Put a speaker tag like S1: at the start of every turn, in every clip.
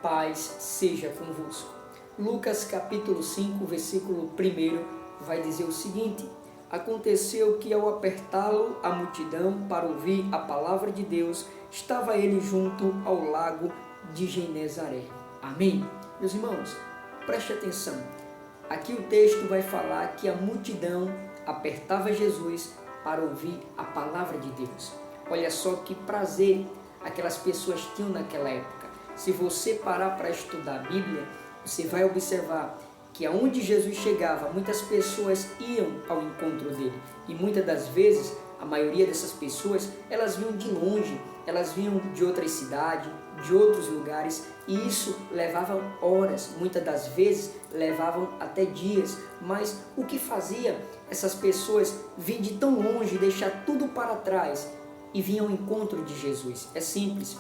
S1: paz seja convosco. Lucas capítulo 5, versículo 1 vai dizer o seguinte: aconteceu que ao apertá-lo a multidão para ouvir a palavra de Deus, estava ele junto ao lago de Genezaré. Amém? Meus irmãos, preste atenção. Aqui o texto vai falar que a multidão apertava Jesus para ouvir a palavra de Deus. Olha só que prazer aquelas pessoas tinham naquela época. Se você parar para estudar a Bíblia, você vai observar que aonde Jesus chegava, muitas pessoas iam ao encontro dele. E muitas das vezes, a maioria dessas pessoas, elas vinham de longe, elas vinham de outras cidades, de outros lugares, e isso levava horas, muitas das vezes levavam até dias. Mas o que fazia essas pessoas vir de tão longe, deixar tudo para trás e vinham ao encontro de Jesus? É simples,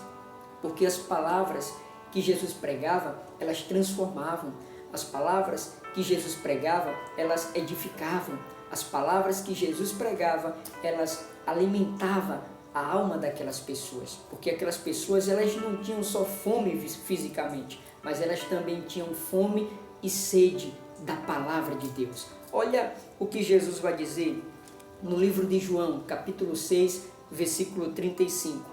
S1: porque as palavras que Jesus pregava, elas transformavam. As palavras que Jesus pregava, elas edificavam. As palavras que Jesus pregava, elas alimentavam a alma daquelas pessoas. Porque aquelas pessoas, elas não tinham só fome fisicamente, mas elas também tinham fome e sede da palavra de Deus. Olha o que Jesus vai dizer no livro de João, capítulo 6, versículo 35.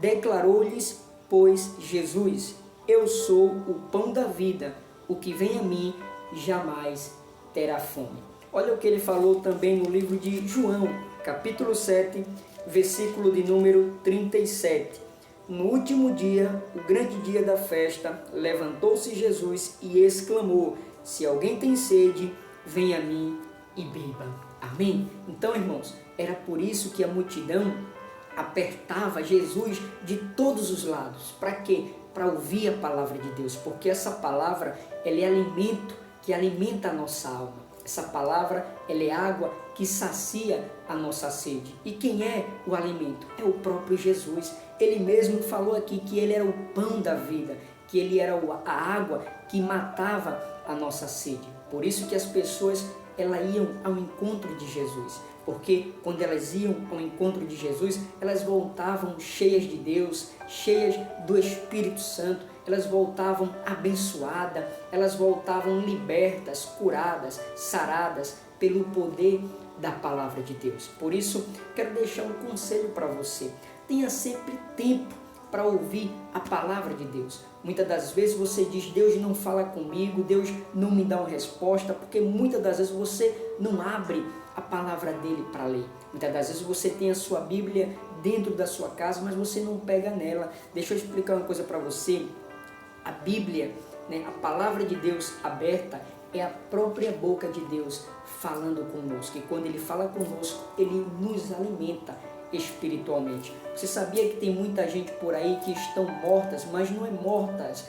S1: Declarou-lhes, pois, Jesus: eu sou o pão da vida, o que vem a mim jamais terá fome. Olha o que ele falou também no livro de João, capítulo 7, versículo de número 37. No último dia, o grande dia da festa, levantou-se Jesus e exclamou: se alguém tem sede, venha a mim e beba. Amém? Então, irmãos, era por isso que a multidão apertava Jesus de todos os lados. Para quê? Para ouvir a palavra de Deus, porque essa palavra, ela é alimento que alimenta a nossa alma. Essa palavra, ela é água que sacia a nossa sede. E quem é o alimento? É o próprio Jesus. Ele mesmo falou aqui que ele era o pão da vida, que ele era a água que matava a nossa sede. Por isso que as pessoas, elas iam ao encontro de Jesus. Porque quando elas iam ao encontro de Jesus, elas voltavam cheias de Deus, cheias do Espírito Santo, elas voltavam abençoadas, elas voltavam libertas, curadas, saradas pelo poder da palavra de Deus. Por isso, quero deixar um conselho para você: tenha sempre tempo para ouvir a palavra de Deus. Muitas das vezes você diz: Deus não fala comigo, Deus não me dá uma resposta, porque muitas das vezes você não abre a palavra dele para ler. Muitas das vezes você tem a sua Bíblia dentro da sua casa, mas você não pega nela. Deixa eu explicar uma coisa para você. A Bíblia, a palavra de Deus aberta, é a própria boca de Deus falando conosco. E quando ele fala conosco, ele nos alimenta espiritualmente. Você sabia que tem muita gente por aí que estão mortas, mas não é mortas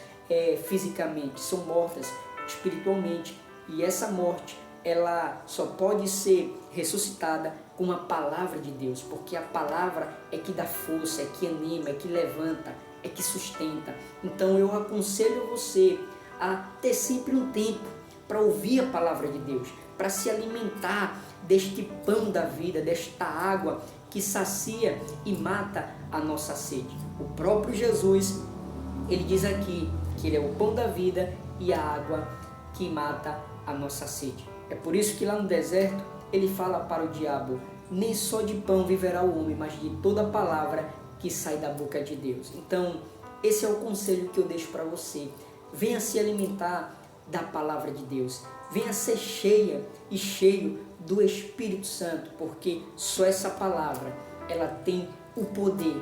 S1: fisicamente, são mortas espiritualmente. E essa morte, ela só pode ser ressuscitada com a palavra de Deus, porque a palavra é que dá força, é que anima, é que levanta, é que sustenta. Então eu aconselho você a ter sempre um tempo para ouvir a palavra de Deus, para se alimentar deste pão da vida, desta água que sacia e mata a nossa sede. O próprio Jesus, ele diz aqui que ele é o pão da vida e a água que mata a nossa sede. É por isso que lá no deserto ele fala para o diabo: nem só de pão viverá o homem, mas de toda palavra que sai da boca de Deus. Então, esse é o conselho que eu deixo para você. Venha se alimentar da palavra de Deus. Venha ser cheia e cheio do Espírito Santo, porque só essa palavra, ela tem o poder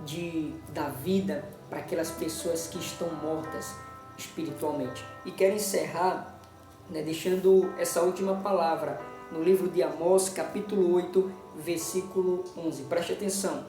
S1: de dar vida para aquelas pessoas que estão mortas espiritualmente. E quero encerrar, deixando essa última palavra no livro de Amós, capítulo 8, versículo 11. Preste atenção.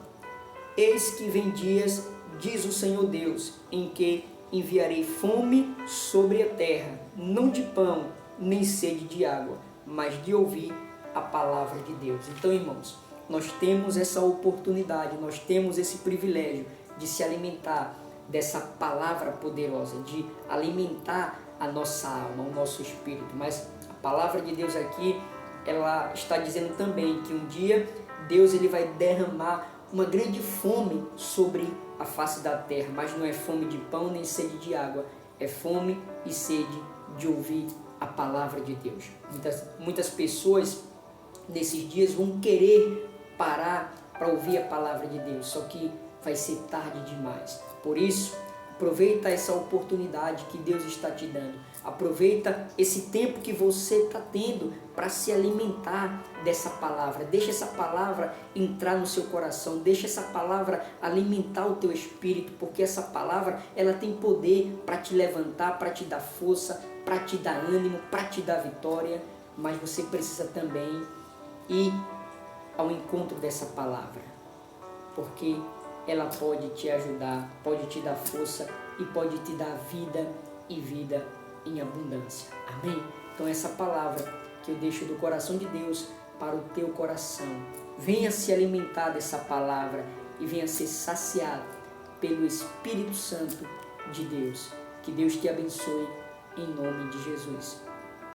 S1: Eis que vem dias, diz o Senhor Deus, em que enviarei fome sobre a terra, não de pão, nem sede de água, mas de ouvir a palavra de Deus. Então, irmãos, nós temos essa oportunidade, nós temos esse privilégio de se alimentar dessa palavra poderosa, de alimentar a nossa alma, o nosso espírito. Mas a palavra de Deus aqui, ela está dizendo também que um dia Deus ele vai derramar uma grande fome sobre a face da terra, mas não é fome de pão nem sede de água, é fome e sede de ouvir a palavra de Deus. Muitas pessoas nesses dias vão querer parar para ouvir a palavra de Deus, só que vai ser tarde demais. Por isso, aproveita essa oportunidade que Deus está te dando. Aproveita esse tempo que você está tendo para se alimentar dessa palavra. Deixa essa palavra entrar no seu coração. Deixa essa palavra alimentar o teu espírito, porque essa palavra ela tem poder para te levantar, para te dar força, para te dar ânimo, para te dar vitória. Mas você precisa também ir ao encontro dessa palavra, porque ela pode te ajudar, pode te dar força e pode te dar vida e vida em abundância. Amém? Então essa palavra que eu deixo do coração de Deus para o teu coração. Venha se alimentar dessa palavra e venha ser saciado pelo Espírito Santo de Deus. Que Deus te abençoe em nome de Jesus.